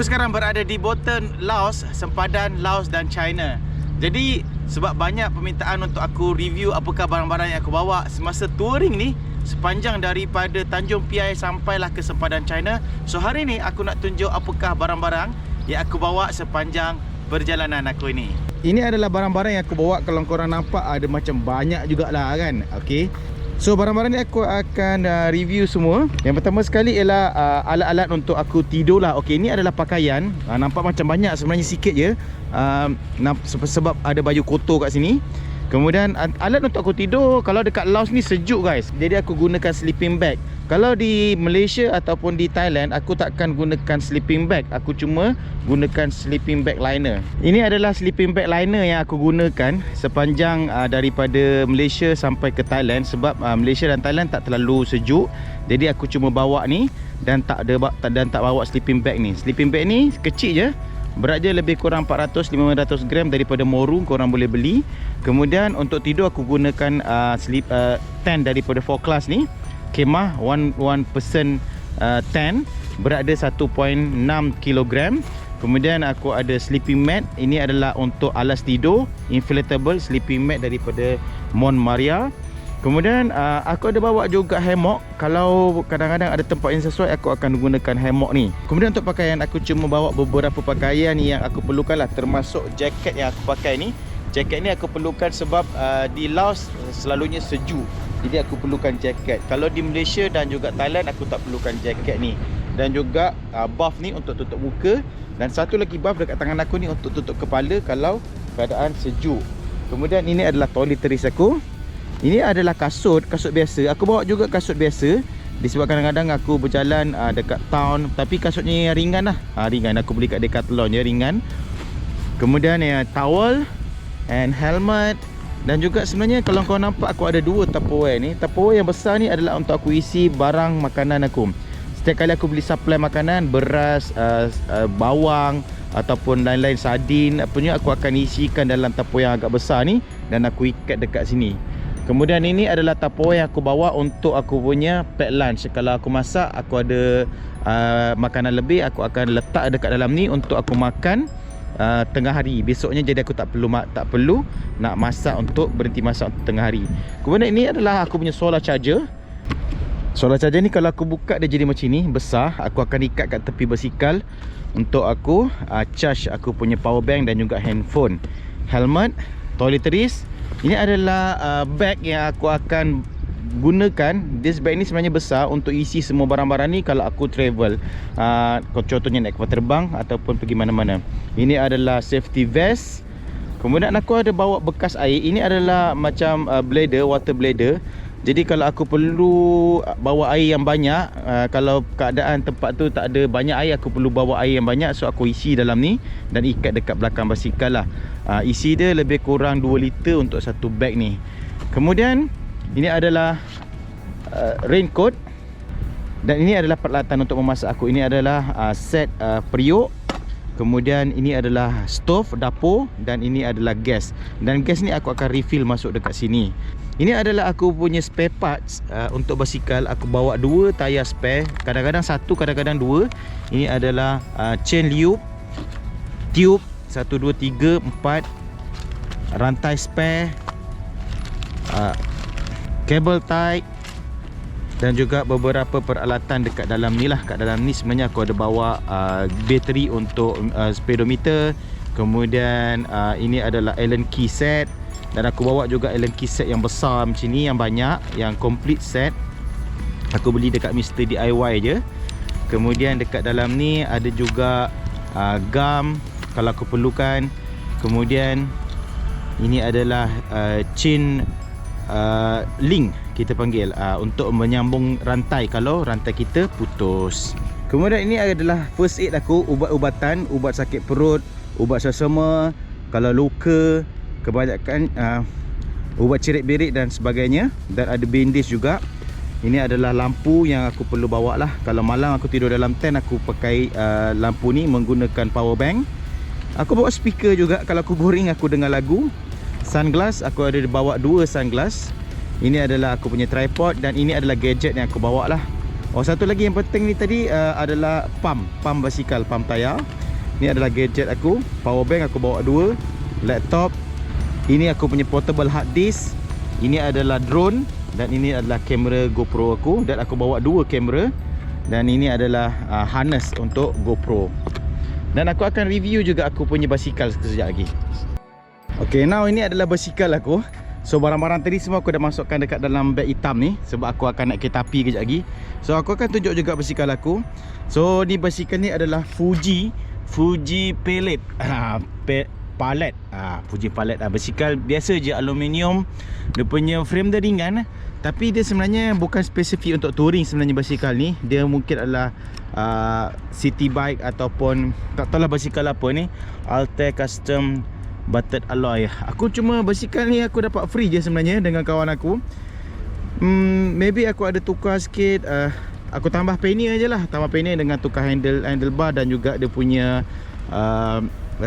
Aku sekarang berada di Botan, Laos, sempadan Laos dan China. Jadi sebab banyak permintaan untuk aku review apakah barang-barang yang aku bawa semasa touring ni, sepanjang daripada Tanjung Piai sampailah ke sempadan China. So hari ni aku nak tunjuk apakah barang-barang yang aku bawa sepanjang perjalanan aku ini. Ini adalah barang-barang yang aku bawa. Kalau korang nampak ada macam banyak jugalah kan. Okey. So barang-barang ni aku akan review semua. Yang pertama sekali ialah alat-alat untuk aku tidur lah. Okey, ini adalah pakaian. Nampak macam banyak, sebenarnya sikit je. Sebab ada baju kotor kat sini. Kemudian alat untuk aku tidur, kalau dekat Laos ni sejuk guys, jadi aku gunakan sleeping bag. Kalau di Malaysia ataupun di Thailand, aku takkan gunakan sleeping bag. Aku cuma gunakan sleeping bag liner. Ini adalah sleeping bag liner yang aku gunakan sepanjang daripada Malaysia sampai ke Thailand. Sebab Malaysia dan Thailand tak terlalu sejuk, jadi aku cuma bawa ni dan tak bawa sleeping bag ni. Sleeping bag ni kecil je, berat dia lebih kurang 400-500 gram daripada Moru, korang boleh beli. Kemudian untuk tidur aku gunakan tent daripada 4 Class ni, kemah one person tent, berat dia 1.6 kg. Kemudian aku ada sleeping mat. Ini adalah untuk alas tidur, inflatable sleeping mat daripada Mon Maria. Kemudian aku ada bawa juga hammock. Kalau kadang-kadang ada tempat yang sesuai, aku akan gunakan hammock ni. Kemudian untuk pakaian, aku cuma bawa beberapa pakaian yang aku perlukan lah, termasuk jaket yang aku pakai ni. Jaket ni aku perlukan sebab di Laos selalunya sejuk, jadi aku perlukan jaket. Kalau di Malaysia dan juga Thailand, aku tak perlukan jaket ni. Dan juga buff ni untuk tutup muka. Dan satu lagi buff dekat tangan aku ni untuk tutup kepala kalau keadaan sejuk. Kemudian ini adalah toiletries aku. Ini adalah kasut biasa. Aku bawa juga kasut biasa, disebabkan kadang-kadang aku berjalan dekat town. Tapi kasutnya yang ringan lah. Ringan, aku beli kat Decathlon je, ringan. Kemudian towel and helmet. Dan juga sebenarnya kalau kau nampak, aku ada dua Tupperware ni. Tupperware yang besar ni adalah untuk aku isi barang makanan aku. Setiap kali aku beli supply makanan, beras, bawang ataupun lain-lain, sardin, aku akan isikan dalam Tupperware yang agak besar ni dan aku ikat dekat sini. Kemudian ini adalah Tupperware yang aku bawa untuk aku punya pack lunch. Kalau aku masak, aku ada makanan lebih, aku akan letak dekat dalam ni untuk aku makan tengah hari besoknya. Jadi aku tak perlu nak masak untuk berhenti masak untuk tengah hari. Kemudian ini adalah aku punya solar charger. Solar charger ni kalau aku buka dia jadi macam ni, besar. Aku akan ikat kat tepi basikal untuk aku charge aku punya power bank dan juga handphone. Helmet, toiletries. Ini adalah bag yang aku akan gunakan. This bag ni sebenarnya besar untuk isi semua barang-barang ni kalau aku travel. Contohnya naik kapal terbang ataupun pergi mana-mana. Ini adalah safety vest. Kemudian aku ada bawa bekas air. Ini adalah macam bladder, water bladder. Jadi kalau aku perlu bawa air yang banyak, kalau keadaan tempat tu tak ada banyak air, aku perlu bawa air yang banyak, so aku isi dalam ni dan ikat dekat belakang basikal lah. Isi dia lebih kurang 2 liter untuk satu bag ni. Kemudian ini adalah raincoat. Dan ini adalah peralatan untuk memasak aku. Ini adalah set periuk. Kemudian ini adalah stove dapur. Dan ini adalah gas. Dan gas ni aku akan refill masuk dekat sini. Ini adalah aku punya spare parts untuk basikal. Aku bawa 2 tayar spare. Kadang-kadang 1, kadang-kadang 2. Ini adalah chain loop, tube 1, 2, 3, 4, rantai spare, cable tie, dan juga beberapa peralatan dekat dalam ni lah. Kat dalam ni sebenarnya aku ada bawa bateri untuk speedometer. Kemudian ini adalah Allen key set. Dan aku bawa juga Allen key set yang besar macam ni, yang banyak, yang complete set. Aku beli dekat Mr. DIY je. Kemudian dekat dalam ni ada juga gum kalau aku perlukan. Kemudian ini adalah chain link kita panggil, untuk menyambung rantai kalau rantai kita putus. Kemudian ini adalah first aid aku, ubat-ubatan, ubat sakit perut, ubat sesama, kalau luka, kebanyakan ubat cerit-berit dan sebagainya. Dan ada bandage juga. Ini adalah lampu yang aku perlu bawa lah. Kalau malam aku tidur dalam tent, aku pakai lampu ni menggunakan power bank. Aku bawa speaker juga, kalau aku boring aku dengar lagu. Sunglass, aku ada bawa 2 sunglass. Ini adalah aku punya tripod. Dan ini adalah gadget yang aku bawa lah. Oh, satu lagi yang penting ni tadi adalah pump basikal, pump tayar. Ni adalah gadget aku, power bank aku bawa 2, laptop. Ini aku punya portable hard disk. Ini adalah drone dan ini adalah kamera GoPro aku, dan aku bawa 2 kamera. Dan ini adalah harness untuk GoPro. Dan aku akan review juga aku punya basikal sekejap lagi. Okay, now ini adalah basikal aku. So barang-barang tadi semua aku dah masukkan dekat dalam beg hitam ni, sebab aku akan naik kereta api kejap lagi. So aku akan tunjuk juga basikal aku. So ni basikal ni adalah Fuji Palette. Palette. Fuji Palette. Basikal biasa je, aluminium. Dia punya frame dia ringan, tapi dia sebenarnya bukan spesifik untuk touring sebenarnya basikal ni. Dia mungkin adalah city bike ataupun tak tahulah basikal apa ni. Altair Custom Buttered Alloy. Aku cuma basikal ni aku dapat free je sebenarnya dengan kawan aku. Maybe aku ada tukar sikit, aku tambah panier je lah. Tambah panier dengan tukar handlebar dan juga dia punya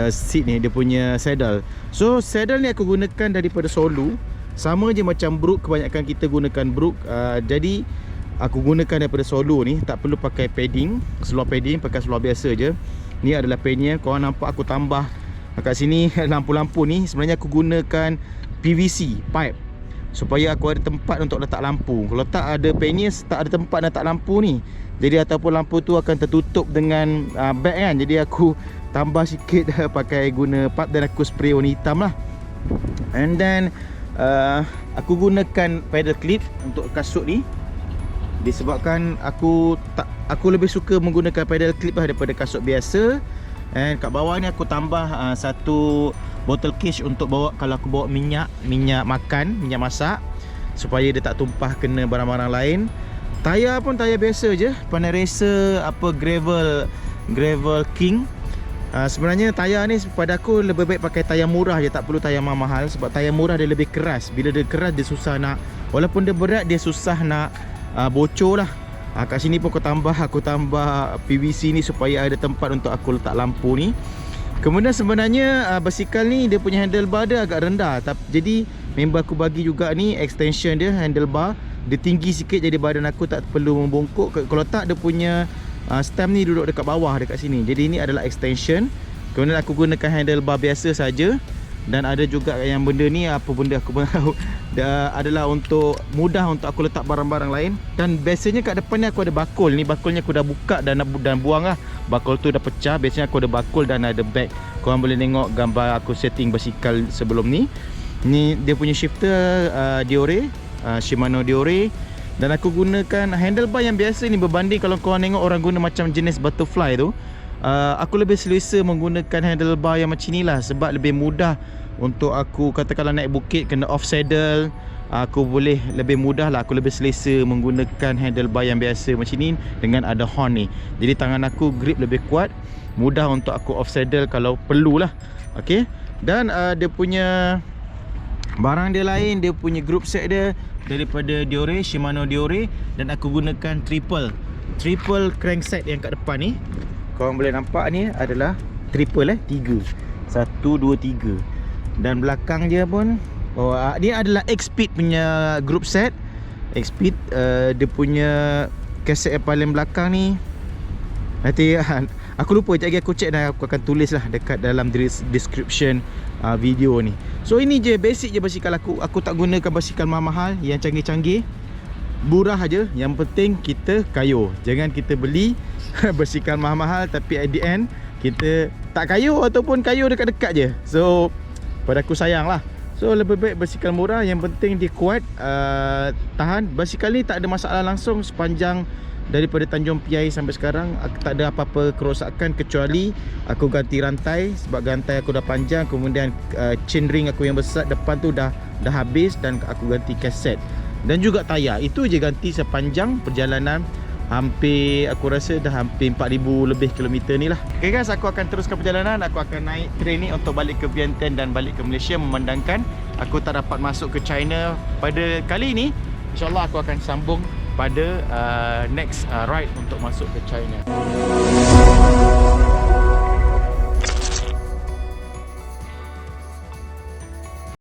seat ni, dia punya saddle. So saddle ni aku gunakan daripada Solu. Sama je macam Brook, kebanyakan kita gunakan Brook. Jadi aku gunakan daripada Solu ni, tak perlu pakai padding, seluar padding, pakai seluar biasa je. Ni adalah panier. Korang nampak aku tambah kat sini lampu-lampu ni, sebenarnya aku gunakan PVC pipe supaya aku ada tempat untuk letak lampu. Kalau tak ada panier, tak ada tempat nak letak lampu ni. Jadi ataupun lampu tu akan tertutup dengan bag kan. Jadi aku tambah sikit pakai guna pipe dan aku spray warna hitam lah. And then aku gunakan pedal clip untuk kasut ni, disebabkan aku lebih suka menggunakan pedal clip lah daripada kasut biasa. And kat bawah ni aku tambah satu bottle case untuk bawa kalau aku bawa minyak makan, minyak masak, supaya dia tak tumpah kena barang-barang lain. Tayar pun tayar biasa je, Pandai Racer Gravel King. Sebenarnya tayar ni pada aku lebih baik pakai tayar murah je, tak perlu tayar mahal, sebab tayar murah dia lebih keras. Bila dia keras dia susah nak, walaupun dia berat dia susah nak bocor lah. Kat sini pun aku tambah PVC ni supaya ada tempat untuk aku letak lampu ni. Kemudian sebenarnya basikal ni dia punya handlebar dia agak rendah, jadi member aku bagi juga ni extension dia, handlebar dia tinggi sikit, jadi badan aku tak perlu membongkok. Kalau tak, dia punya stem ni duduk dekat bawah dekat sini. Jadi ini adalah extension. Kemudian aku gunakan handlebar biasa saja. Dan ada juga yang benda ni, apa benda aku pun tahu, adalah untuk mudah untuk aku letak barang-barang lain. Dan biasanya kat depan ni aku ada bakul. Ni bakulnya aku dah buka dan buang lah. Bakul tu dah pecah. Biasanya aku ada bakul dan ada bag. Korang boleh tengok gambar aku setting basikal sebelum ni. Ni dia punya shifter Diore, Shimano Diore. Dan aku gunakan handlebar yang biasa ni, berbanding kalau korang tengok orang guna macam jenis butterfly tu. Aku lebih selesa menggunakan handlebar yang macam ni lah, sebab lebih mudah untuk aku, katakanlah naik bukit kena off saddle, aku boleh lebih mudah lah, aku lebih selesa menggunakan handlebar yang biasa macam ni dengan ada horn ni. Jadi tangan aku grip lebih kuat, mudah untuk aku off saddle kalau perlu lah. Okay. Dan dia punya barang dia lain, dia punya group set dia daripada Diore, Shimano Diore. Dan aku gunakan triple crankset yang kat depan ni. Korang boleh nampak ni adalah triple 3. 1, 2, 3. Dan belakang dia pun dia adalah X-Speed punya group set. X-Speed dia punya kaset yang paling belakang ni, nanti aku lupa, sekejap lagi aku check dan aku akan tulis lah dekat dalam description video ni. So ini je basic je basikal aku. Aku tak gunakan basikal mahal-mahal yang canggih-canggih, murah aja. Yang penting kita kayuh. Jangan kita beli basikal mahal-mahal tapi at the end kita tak kayuh ataupun kayuh dekat-dekat je. So pada aku sayang lah. So lebih baik basikal murah, yang penting dia kuat, tahan. Basikal ni tak ada masalah langsung sepanjang daripada Tanjung Piai sampai sekarang. Aku tak ada apa-apa kerosakan, kecuali aku ganti rantai, sebab rantai aku dah panjang. Kemudian chain ring aku yang besar depan tu dah habis, dan aku ganti kaset. Dan juga tayar, itu je ganti sepanjang perjalanan. Hampir, aku rasa dah hampir 4,000 lebih kilometer ni lah. Okay guys, aku akan teruskan perjalanan. Aku akan naik train ni untuk balik ke Vientiane dan balik ke Malaysia. Memandangkan aku tak dapat masuk ke China pada kali ni, InsyaAllah aku akan sambung pada next ride untuk masuk ke China.